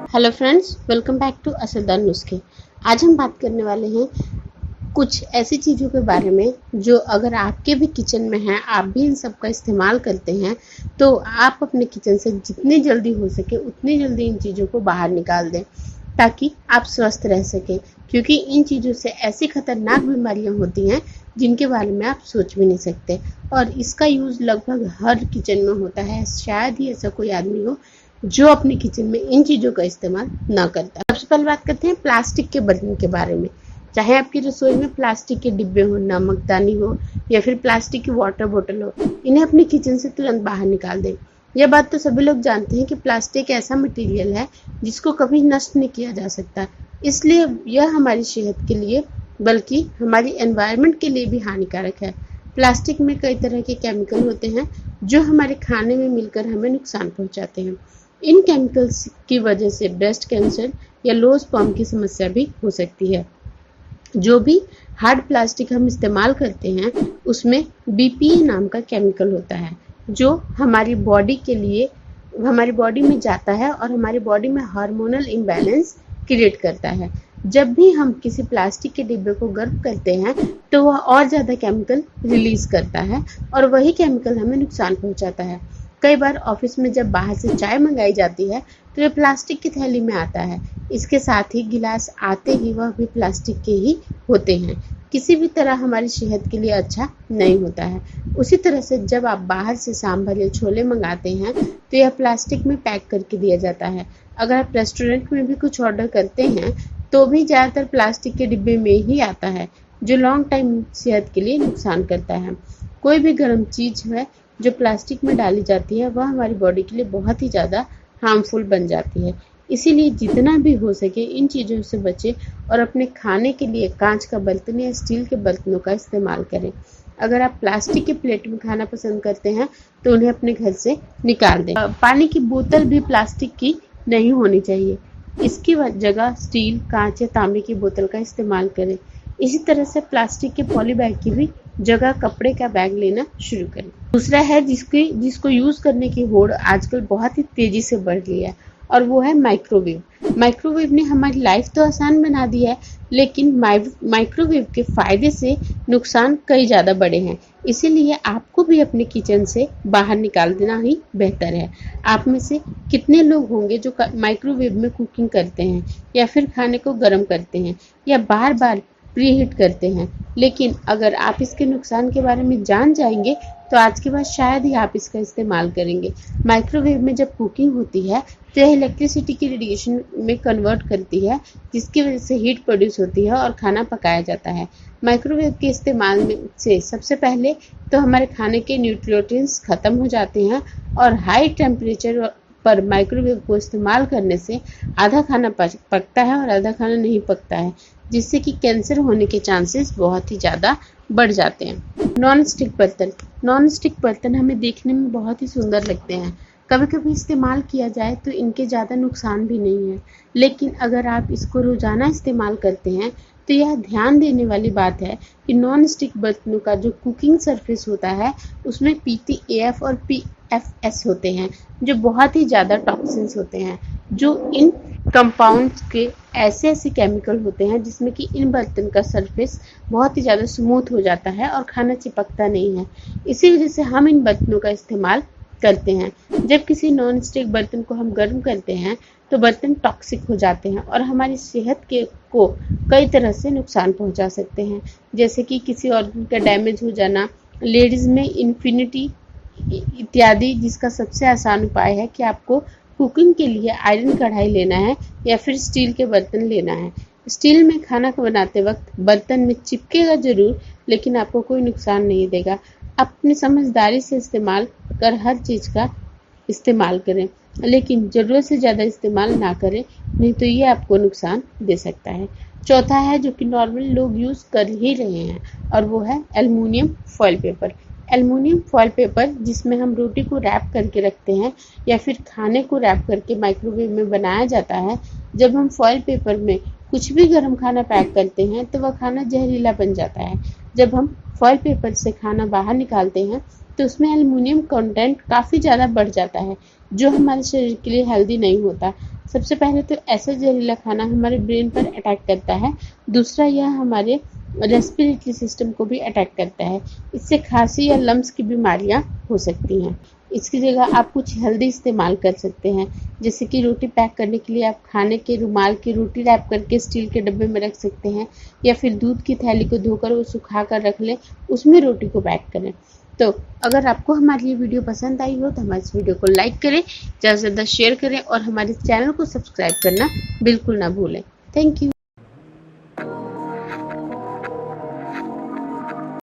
Hello friends, welcome back to Asardar Nuskhe. आज हम बात करने वाले हैं कुछ ऐसी चीज़ों के बारे में जो अगर आपके भी किचन में हैं, आप भी इन सब का इस्तेमाल करते हैं, तो आप अपने किचन से जितनी जल्दी हो सके उतनी जल्दी इन चीज़ों को बाहर निकाल दें ताकि आप स्वस्थ रह सकें। क्योंकि इन चीज़ों से ऐसी खतरनाक बीमारियां होती हैं जिनके बारे में आप सोच भी नहीं सकते, और इसका यूज़ लगभग हर किचन में होता है। शायद ही ऐसा कोई आदमी हो जो अपने किचन में इन चीज़ों का इस्तेमाल ना करता। सबसे पहले बात करते हैं प्लास्टिक के बर्तन के बारे में। चाहे आपकी रसोई में प्लास्टिक के डिब्बे हो, नमकदानी हो या फिर प्लास्टिक की वाटर बोतल हो, इन्हें अपने किचन से तुरंत बाहर निकाल दें। यह बात तो सभी लोग जानते हैं कि प्लास्टिक ऐसा मटेरियल है जिसको कभी नष्ट नहीं किया जा सकता, इसलिए यह हमारी सेहत के लिए बल्कि हमारी एनवायरनमेंट के लिए भी हानिकारक है। प्लास्टिक में कई तरह के केमिकल होते हैं जो हमारे खाने में मिलकर हमें नुकसान पहुंचाते हैं। इन केमिकल्स की वजह से ब्रेस्ट कैंसर या लो स्पर्म की समस्या भी हो सकती है। जो भी हार्ड प्लास्टिक हम इस्तेमाल करते हैं उसमें बीपीए नाम का केमिकल होता है जो हमारी बॉडी में जाता है और हमारी बॉडी में हार्मोनल इम्बैलेंस क्रिएट करता है। जब भी हम किसी प्लास्टिक के डिब्बे को गर्म करते हैं तो वह और ज़्यादा केमिकल रिलीज करता है और वही केमिकल हमें नुकसान पहुंचाता है। कई बार ऑफिस में जब बाहर से चाय मंगाई जाती है तो ये प्लास्टिक की थैली में आता है। इसके साथ ही गिलास आते ही वह भी प्लास्टिक के ही होते हैं। किसी भी तरह हमारी सेहत के लिए अच्छा नहीं होता है। उसी तरह से जब आप बाहर से सांभर या छोले मंगाते हैं तो यह प्लास्टिक में पैक करके दिया जाता है। अगर आप रेस्टोरेंट में भी कुछ ऑर्डर करते हैं तो भी ज़्यादातर प्लास्टिक के डिब्बे में ही आता है, जो लॉन्ग टाइम सेहत के लिए नुकसान करता है। कोई भी गर्म चीज़ है जो प्लास्टिक में डाली जाती है वह हमारी बॉडी के लिए बहुत ही ज़्यादा हार्मफुल बन जाती है। इसीलिए जितना भी हो सके इन चीज़ों से बचें और अपने खाने के लिए कांच का बर्तन या स्टील के बर्तनों का इस्तेमाल करें। अगर आप प्लास्टिक के प्लेट में खाना पसंद करते हैं तो उन्हें अपने घर से निकाल दें। पानी की बोतल भी प्लास्टिक की नहीं होनी चाहिए, इसकी जगह स्टील, कांच या तांबे की बोतल का इस्तेमाल करें। इसी तरह से प्लास्टिक के पॉली बैग की भी जगह कपड़े का बैग लेना शुरू करें। दूसरा है जिसको यूज करने की होड़ आजकल बहुत ही तेजी से बढ़ रही है, और वो है माइक्रोवेव। माइक्रोवेव ने हमारी लाइफ तो आसान बना दी है, लेकिन माइक्रोवेव के फायदे से नुकसान कई ज़्यादा बड़े हैं। इसीलिए आपको भी अपने किचन से बाहर निकाल देना ही बेहतर है। आप में से कितने लोग होंगे जो माइक्रोवेव में कुकिंग करते हैं या फिर खाने को गर्म करते हैं या बार बार प्रीहीट करते हैं? लेकिन अगर आप इसके नुकसान के बारे में जान जाएंगे तो आज के बाद शायद ही आप इसका इस्तेमाल करेंगे। माइक्रोवेव में जब कुकिंग होती है तो यह इलेक्ट्रिसिटी की रेडिएशन में कन्वर्ट करती है, जिसकी वजह से हीट प्रोड्यूस होती है और खाना पकाया जाता है। माइक्रोवेव के इस्तेमाल से सबसे पहले तो हमारे खाने के न्यूट्रिएंट्स खत्म हो जाते हैं, और हाई टेम्परेचर पर माइक्रोवेव को इस्तेमाल करने से आधा खाना पकता है और आधा खाना नहीं पकता है, जिससे कि कैंसर होने के चांसेस बहुत ही ज़्यादा बढ़ जाते हैं। नॉन स्टिक बर्तन हमें देखने में बहुत ही सुंदर लगते हैं। कभी कभी इस्तेमाल किया जाए तो इनके ज़्यादा नुकसान भी नहीं है, लेकिन अगर आप इसको रोज़ाना इस्तेमाल करते हैं तो यह ध्यान देने वाली बात है कि नॉन स्टिक बर्तनों का जो कुकिंग सरफेस होता है उसमें PTAF और PFS होते हैं, जो बहुत ही ज़्यादा टॉक्सिन्स होते हैं। जो इन कंपाउंड्स के ऐसे केमिकल होते हैं जिसमें कि इन बर्तन का सरफेस बहुत ही ज़्यादा स्मूथ हो जाता है और खाना चिपकता नहीं है। इसी वजह से हम इन बर्तनों का इस्तेमाल करते हैं। जब किसी नॉन स्टिक बर्तन को हम गर्म करते हैं तो बर्तन टॉक्सिक हो जाते हैं और हमारी सेहत को कई तरह से नुकसान पहुंचा सकते हैं, जैसे कि किसी ऑर्गन का डैमेज हो जाना, लेडीज में इन्फिनिटी इत्यादि। जिसका सबसे आसान उपाय है कि आपको कुकिंग के लिए आयरन कढ़ाई लेना है या फिर स्टील के बर्तन लेना है। स्टील में खाना बनाते वक्त बर्तन में चिपकेगा जरूर, लेकिन आपको कोई नुकसान नहीं देगा। अपनी समझदारी से इस्तेमाल कर हर चीज़ का इस्तेमाल करें, लेकिन ज़रूरत से ज़्यादा इस्तेमाल ना करें, नहीं तो ये आपको नुकसान दे सकता है। चौथा है जो कि नॉर्मल लोग यूज़ कर ही रहे हैं, और वो है aluminium foil paper. Aluminium foil paper जिसमें हम रोटी को रैप करके रखते हैं या फिर खाने को रैप करके माइक्रोवेव में बनाया जाता है। जब हम फॉयल पेपर में कुछ भी गर्म खाना पैक करते हैं तो वह खाना जहरीला बन जाता है। जब हम फॉयल पेपर से खाना बाहर निकालते हैं तो उसमें एल्युमिनियम कंटेंट काफ़ी ज़्यादा बढ़ जाता है, जो हमारे शरीर के लिए हेल्दी नहीं होता। सबसे पहले तो ऐसा जहरीला खाना हमारे ब्रेन पर अटैक करता है। दूसरा, यह हमारे रेस्पिरेटरी सिस्टम को भी अटैक करता है। इससे खांसी या लम्स की बीमारियां हो सकती हैं। इसकी जगह आप कुछ हेल्दी इस्तेमाल कर सकते हैं, जैसे कि रोटी पैक करने के लिए आप खाने के रुमाल की रोटी रैप करके स्टील के डब्बे में रख सकते हैं, या फिर दूध की थैली को धोकर वो सुखा कर रख लें, उसमें रोटी को पैक करें। तो अगर आपको हमारी ये वीडियो पसंद आई हो तो हमारे इस वीडियो को लाइक करें, ज़्यादा से ज़्यादा शेयर करें और हमारे चैनल को सब्सक्राइब करना बिल्कुल ना भूलें। Thank you.